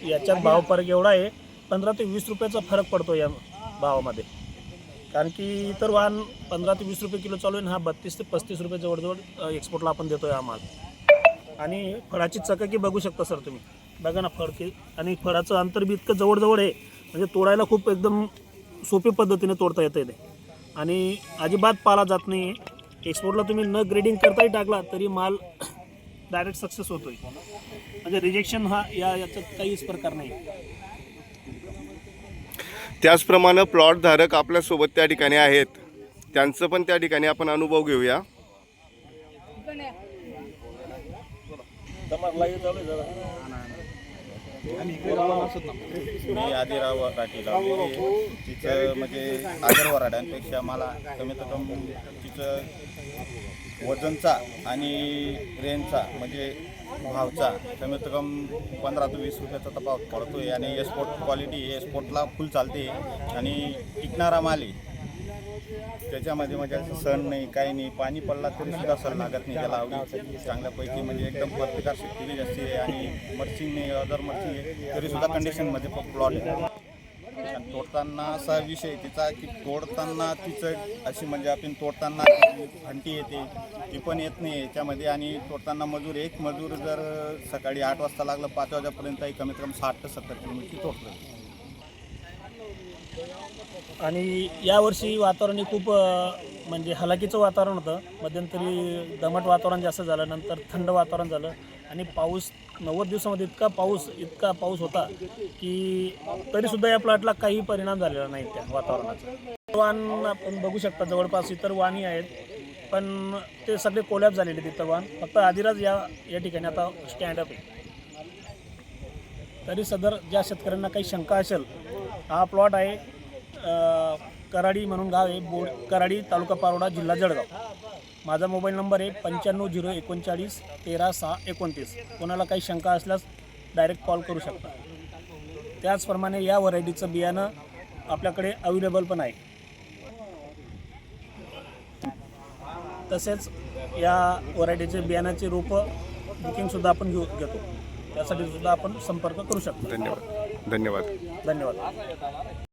याच्यात भाव फरक एवढा आहे, 15 ते 20 रुपयाचा फरक पडतो या भावामध्ये. कारण की इतर वाहन 15 ते 20 रुपये किलो चालू आहे, हा 32 ते 35 रुपये जवळजवळ एक्सपोर्टला आपण देतोय हा माल. आणि फळाची चकाकी बघू शकता सर तुम्ही, बघा ना फळकी, आणि फळाचं अंतर बी इतकं जवळजवळ आहे, म्हणजे तोडायला खूप एकदम सोपी पद्धतीने तोडता येतं ते, आणि अजिबात पाला जात नाही. एक्सपोर्टला तुम्ही न ग्रेडिंग करताही टाकला तरी माल डायरेक्ट सक्सेस होतोय, म्हणजे रिजेक्शन हा याच्यात काहीच प्रकार नाही. त्याचप्रमाणे प्लॉट धारक आपल्यासोबत त्या ठिकाणी आहेत, त्यांचं पण त्या ठिकाणी आपण अनुभव घेऊया. मी आदिराव वराठी लावलेली, तिचं म्हणजे आगर वराड्यांपेक्षा मला कमीत कमी तिचं वजनचा आणि रेंजचा म्हणजे भावचा कमीत कमी 15 ते 20 रुपयाचा तफावत पडतो आहे. आणि एक्सपोर्ट क्वालिटी एक्सपोर्टला फुल चालते आणि टिकणारा माल आहे. त्याच्यामध्ये म्हणजे असं सण नाही, काही नाही, पाणी पडला तरी सुद्धा सण लागत नाही त्याला. आवडी चांगल्यापैकी म्हणजे एकदम प्रतिकार शक्ती जास्ती आहे, आणि मर्चिंग नाही, अदर मर्चिंग आहे तरी सुद्धा कंडिशनमध्ये प्लॉट आहे. तोडताना असा विषय तिचा की तोडताना तिचं अशी म्हणजे आपण तोडताना फंटी येते ती पण येत नाही याच्यामध्ये. आणि तोडताना मजूर एक मजूर जर सकाळी 8 वाजता लागलं 5 वाजेपर्यंतही कमीत कमी 60 ते 70 किलोमीटर तोडतं. आणि यावर्षी वातावरण खूप म्हणजे हलाखीचं वातावरण होतं. मध्यंतरी दमट वातावरण जास्त झालं, नंतर थंड वातावरण झालं, आणि पाऊस 90 दिवसामध्ये इतका पाऊस होता की तरीसुद्धा या प्लॉटला काही परिणाम झालेला नाही त्या वातावरणाचा. वाहन आपण बघू शकता, जवळपास इतर वाहनही आहेत, पण ते सगळे कोलॅप्स झालेले आहेत इतर वाहन. फक्त आदिराज या ठिकाणी आता स्टँडअप आहे. तरी सदर ज्या शेतकऱ्यांना काही शंका असेल, हा प्लॉट आहे कराडी म्हणून गाव आहे, बोड कराडी, तालुका पारोडा, जिल्हा जळगाव. माझा मोबाईल नंबर आहे 95 039 13 6 29. कोणाला काही शंका असल्यास डायरेक्ट कॉल करू शकता. त्याचप्रमाणे या व्हरायटीचं बियाणं आपल्याकडे अवेलेबल पण आहे. तसेच या व्हरायटीचे बियाणाची रोपं बुकिंगसुद्धा आपण घेतो, त्यासाठी सुद्धा आपण संपर्क करू शकतो. धन्यवाद. धन्यवाद.